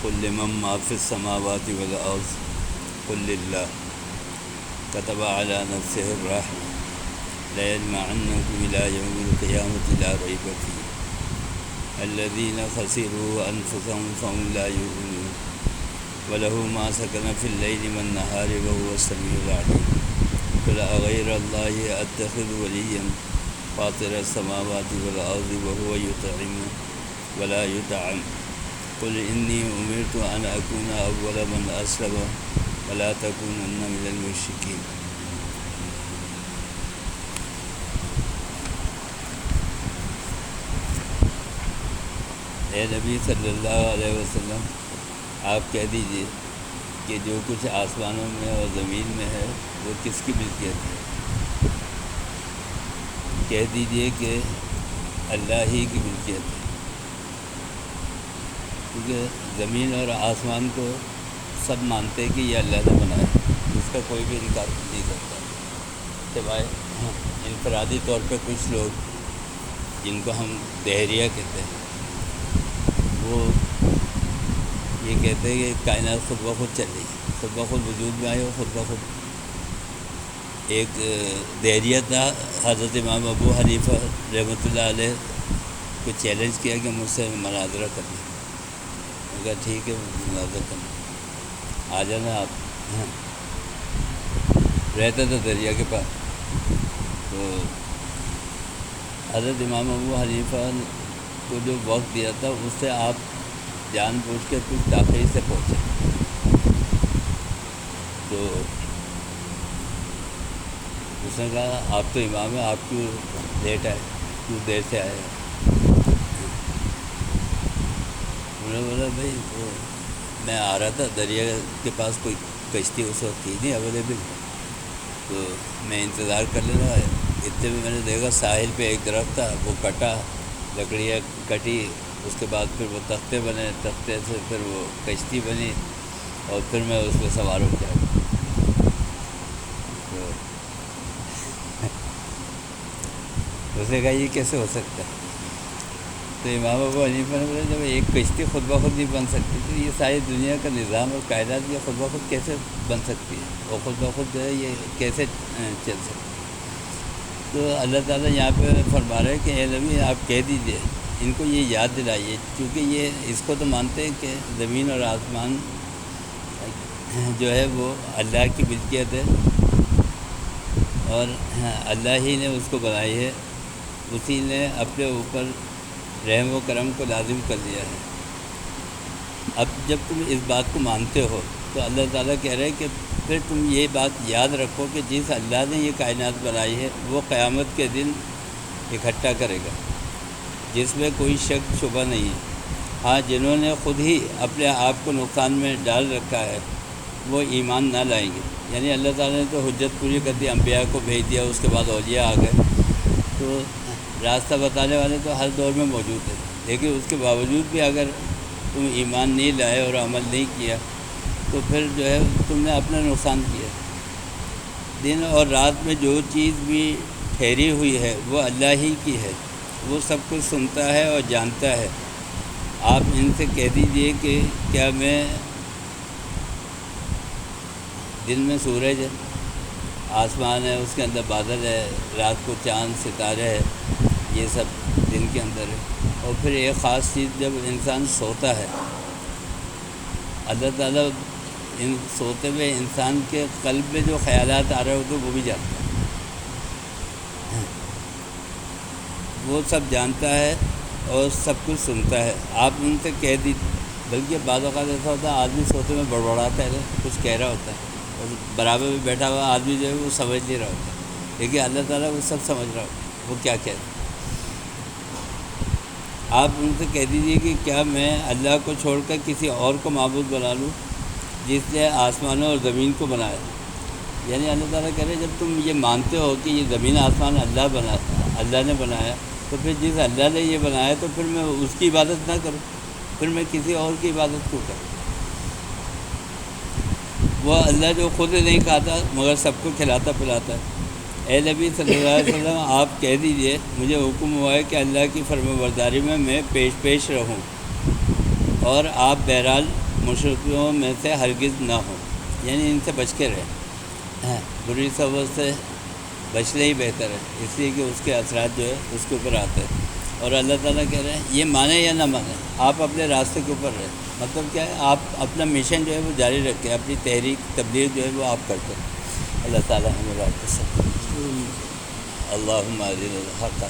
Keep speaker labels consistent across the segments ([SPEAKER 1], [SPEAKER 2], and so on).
[SPEAKER 1] قل لمن ما فی السماوات والارض قل للہ كتب على نفسه الرحمة ليجمعنكم إلى يوم القيامة لا ريب فيه الذين خسروا أنفسهم فهم لا يؤمنون وله ما سكن في الليل والنهار وهو السميع العليم قل أغير الله أتخذ وليا فاطر السماوات والأرض وهو يطعم ولا يطعم قل إني أمرت أن أكون أول من أسلم ولا تكونن من المشركين. اے نبی صلی اللہ علیہ وسلم آپ کہہ دیجئے کہ جو کچھ آسمانوں میں اور زمین میں ہے وہ کس کی ملکیت ہے؟ کہہ دیجئے کہ اللہ ہی کی ملکیت ہے، کیونکہ زمین اور آسمان کو سب مانتے کہ یہ اللہ نے بنایا، اس کا کوئی بھی انکار نہیں کرتا، سوائے انفرادی طور پہ کچھ لوگ جن کو ہم دہریہ کہتے ہیں، وہ یہ کہتے ہیں کہ کائنات خود بخود چل رہی ہے، خود بخود وجود میں آئی اور خود بخود. ایک دہریہ تھا، حضرت امام ابو حنیفہ رحمۃ اللہ علیہ کو چیلنج کیا کہ مجھ سے مناظرہ کرنا. میں کہا ٹھیک ہے مناظرہ کرنا، آ جانا آپ. رہتا تھا دریا کے پاس. تو حضرت امام ابو حنیفہ کو جو وقت دیا تھا اس سے آپ جان بوجھ کے کچھ تاخیر سے پہنچے. تو اس نے کہا آپ تو امام ہیں، آپ کیوں لیٹ آئے، کیوں دیر سے آئے؟ انہوں نے بولا بھائی وہ میں آ رہا تھا، دریا کے پاس کوئی کشتی اس وقت تھی نہیں اویلیبل، تو میں انتظار کر لے رہا. اتنے میں نے دیکھا ساحل پہ ایک درخت تھا، وہ کٹا، لکڑیاں کٹی، اس کے بعد پھر وہ تختے بنے، تختے سے پھر وہ کشتی بنی، اور پھر میں اس پہ سوار ہو گیا. تو اس نے کہا یہ کیسے ہو سکتا ہے؟ تو امام ابو حنیفہ نے بولا جب ایک کشتی خود بخود نہیں بن سکتی تو یہ ساری دنیا کا نظام اور کائنات یہ خود بخود کیسے بن سکتی ہے، اور خود بخود جو ہے یہ کیسے چل سکتی ہے؟ تو اللہ تعالیٰ یہاں پہ فرما رہے ہیں کہ اے نبی آپ کہہ دیجئے، ان کو یہ یاد دلائیے، کیونکہ یہ اس کو تو مانتے ہیں کہ زمین اور آسمان جو ہے وہ اللہ کی ملکیت ہے اور اللہ ہی نے اس کو بنائی ہے، اسی نے اپنے اوپر رحم و کرم کو لازم کر دیا ہے. اب جب تم اس بات کو مانتے ہو تو اللہ تعالیٰ کہہ رہے ہیں کہ پھر تم یہ بات یاد رکھو کہ جس اللہ نے یہ کائنات بنائی ہے وہ قیامت کے دن اکٹھا کرے گا، جس میں کوئی شک شبہ نہیں ہے. ہاں جنہوں نے خود ہی اپنے آپ کو نقصان میں ڈال رکھا ہے وہ ایمان نہ لائیں گے. یعنی اللہ تعالیٰ نے تو حجت پوری کر دی، انبیاء کو بھیج دیا، اس کے بعد اولیاء آ گئے، تو راستہ بتانے والے تو ہر دور میں موجود ہیں، لیکن اس کے باوجود بھی اگر تم ایمان نہیں لائے اور عمل نہیں کیا تو پھر جو ہے تم نے اپنا نقصان کیا. دن اور رات میں جو چیز بھی ٹھہری ہوئی ہے وہ اللہ ہی کی ہے، وہ سب کچھ سنتا ہے اور جانتا ہے. آپ ان سے کہہ دیجئے کہ کیا میں دن میں سورج ہے، آسمان ہے، اس کے اندر بادل ہے، رات کو چاند ستارے ہے، یہ سب دن کے اندر ہے. اور پھر ایک خاص چیز جب انسان سوتا ہے، اللہ تعالیٰ ان سوتے ہوئے انسان کے قلب میں جو خیالات آ رہے ہوتے وہ بھی جانتا ہے، وہ سب جانتا ہے اور سب کچھ سنتا ہے. آپ ان سے کہہ دیجیے، بلکہ بعض اوقات ایسا ہوتا ہے آدمی سوتے میں بڑبڑاتا ہے، کچھ کہہ رہا ہوتا ہے، اور برابر میں بیٹھا ہوا آدمی جو ہے وہ سمجھ نہیں رہا ہوتا، لیکن اللہ تعالیٰ وہ سب سمجھ رہا ہوتا ہے وہ کیا کہہ رہا ہے. آپ ان سے کہہ دیجیے کہ کیا میں اللہ کو چھوڑ کر کسی اور کو معبود بنا لوں جس نے آسمانوں اور زمین کو بنایا. یعنی اللہ تعالیٰ کہہ رہے ہیں جب تم یہ مانتے ہو کہ یہ زمین آسمان اللہ نے بنایا، تو پھر جس اللہ نے یہ بنایا تو پھر میں اس کی عبادت نہ کروں، پھر میں کسی اور کی عبادت کیوں کروں؟ وہ اللہ جو خود نہیں کھاتا مگر سب کو کھلاتا پلاتا ہے. اے نبی صلی اللہ علیہ وسلم آپ کہہ دیجئے مجھے حکم ہوا ہے کہ اللہ کی فرمانبرداری میں پیش رہوں، اور آپ بہرحال مشرکوں میں سے ہرگز نہ ہو، یعنی ان سے بچ کے رہے، بری صحبت سے بچنا ہی بہتر ہے، اس لیے کہ اس کے اثرات جو ہے اس کے اوپر آتے ہیں۔ اور اللہ تعالیٰ کہہ رہے ہیں یہ مانے یا نہ مانے آپ اپنے راستے کے اوپر رہیں، مطلب کیا ہے، آپ اپنا مشن جو ہے وہ جاری رکھیں، اپنی تحریک تبلیغ جو ہے وہ آپ کرتے ہیں۔ اللہ تعالیٰ ہمیں بات پسند۔ اللہم ارنا الحق حقا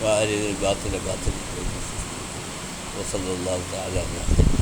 [SPEAKER 1] وارنا الباطل باطلا وصلی اللہ تعالیٰ علیہ